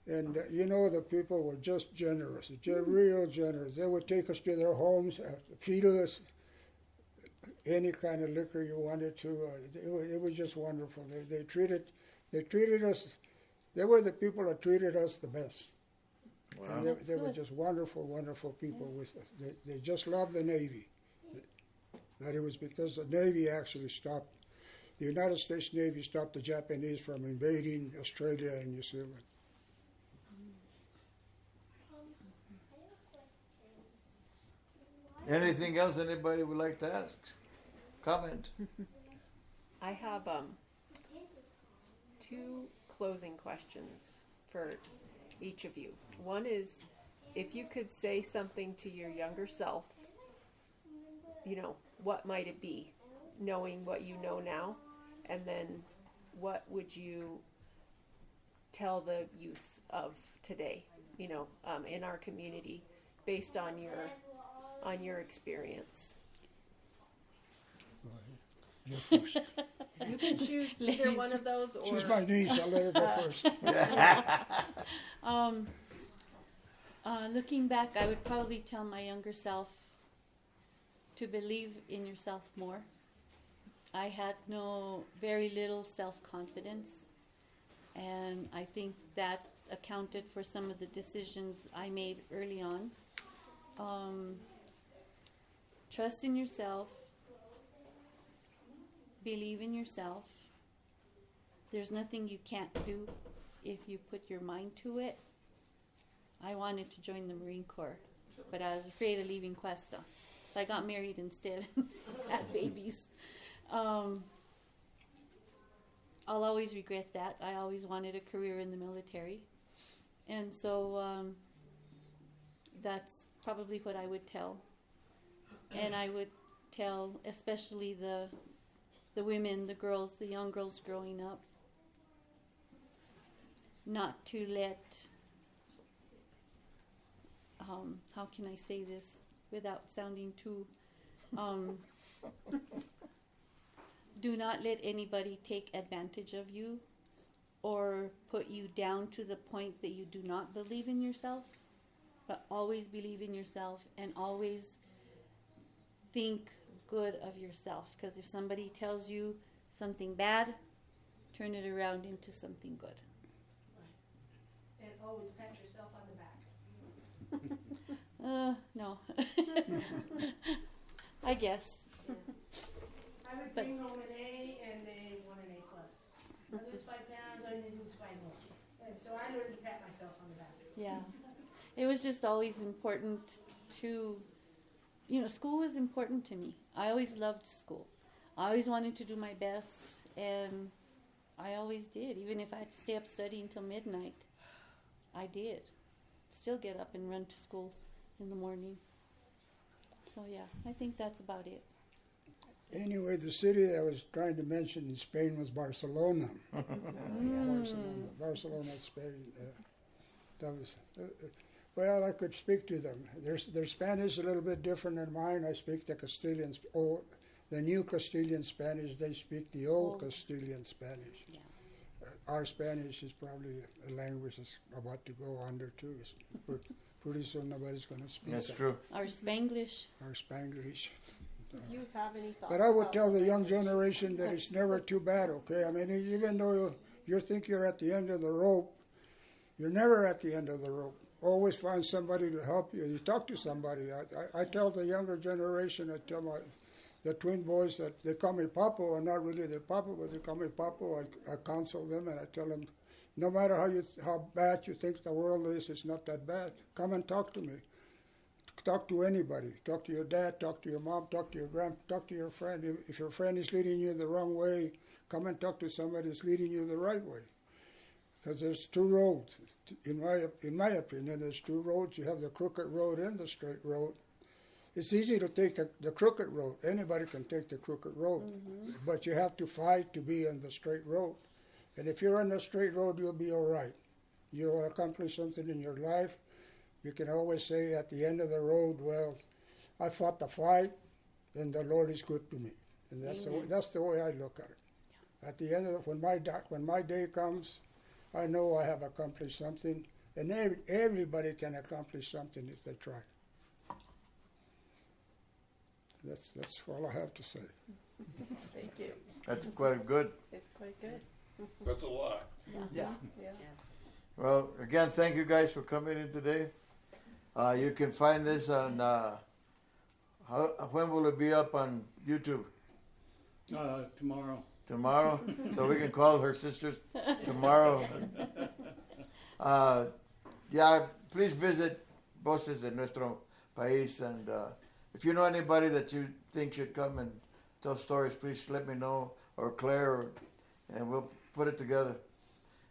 and the people were just generous, real generous. They would take us to their homes, feed us any kind of liquor you wanted to. It was just wonderful. They treated us. They were the people that treated us the best. Wow. And they were just wonderful, wonderful people with us. They just loved the Navy. That it was because the Navy actually stopped, the United States Navy stopped the Japanese from invading Australia and New Zealand. Anything else anybody would like to ask? Comment? I have two closing questions for each of you. One is, if you could say something to your younger self, what might it be, knowing what you know now? And then what would you tell the youth of today, in our community, based on your experience? You're first. You can choose either one of those, or She's my niece. I'll let her go first. Looking back, I would probably tell my younger self to believe in yourself more. I had very little self-confidence, and I think that accounted for some of the decisions I made early on. Trust in yourself. Believe in yourself. There's nothing you can't do if you put your mind to it. I wanted to join the Marine Corps, but I was afraid of leaving Questa. So I got married instead, had babies. I'll always regret that. I always wanted a career in the military. And so that's probably what I would tell. And I would tell especially the women, the girls, the young girls growing up, not to let, how can I say this without sounding too, do not let anybody take advantage of you or put you down to the point that you do not believe in yourself, but always believe in yourself and always think good of yourself. Because if somebody tells you something bad, turn it around into something good. And always pat yourself on the back. No. I guess. I would bring home an A and they won an A plus. I lose 5 pounds, I need to lose 5 more. And so I learned to pat myself on the back. Yeah. It was just always important to, school was important to me. I always loved school. I always wanted to do my best, and I always did. Even if I had to stay up studying until midnight, I did. Still get up and run to school in the morning. So yeah, I think that's about it. Anyway, the city I was trying to mention in Spain was Barcelona. Barcelona, Spain. That was, well, I could speak to them. Their Spanish is a little bit different than mine. I speak the Castilian, the new Castilian Spanish. They speak the old Castilian Spanish. Yeah. Our Spanish is probably a language that's about to go under too. Pretty soon nobody's going to speak. That's that. true. Our Spanglish. Our Spanglish. If you have any thoughts But I would about tell the young language, generation that it's never too bad, okay? I mean, even though you think you're at the end of the rope, you're never at the end of the rope. Always find somebody to help you. You talk to somebody. I tell the younger generation, I tell the twin boys that they call me Papo, and not really their Papa, but they call me Papo. I counsel them and I tell them, no matter how bad you think the world is, it's not that bad. Come and talk to me. Talk to anybody. Talk to your dad, talk to your mom, talk to your talk to your friend. If your friend is leading you the wrong way, come and talk to somebody that's leading you the right way. Because there's two roads. In my opinion, there's two roads. You have the crooked road and the straight road. It's easy to take the crooked road. Anybody can take the crooked road. Mm-hmm. But you have to fight to be on the straight road. And if you're on the straight road, you'll be all right. You'll accomplish something in your life. You can always say at the end of the road, well, I fought the fight, and the Lord is good to me. And that's the way I look at it. Yeah. At the end of when my day comes, I know I have accomplished something, and everybody can accomplish something if they try. That's all I have to say. Thank you. That's quite good. It's quite good. That's a lot. Yeah. Yes. Well, again, thank you guys for coming in today. You can find this on, when will it be up on YouTube? Tomorrow. Tomorrow? So we can call her sisters tomorrow. Yeah, please visit Voces de Nuestro País. And if you know anybody that you think should come and tell stories, please let me know, or Claire, and we'll put it together.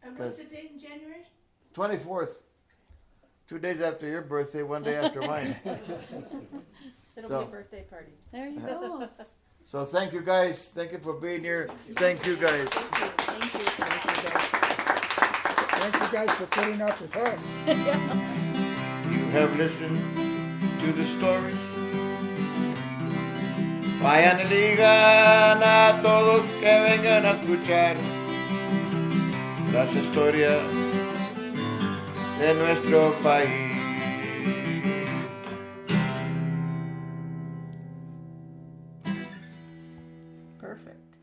And what's the date in January? 24th. 2 days after your birthday, 1 day after mine. It'll So- be a birthday party. There you go. So thank you guys. Thank you for being here. Thank you guys. Thank you. Thank you guys for putting up with us. You have listened to the stories. Vayan y digan a todos que vengan a escuchar las historias de nuestro país. Perfect.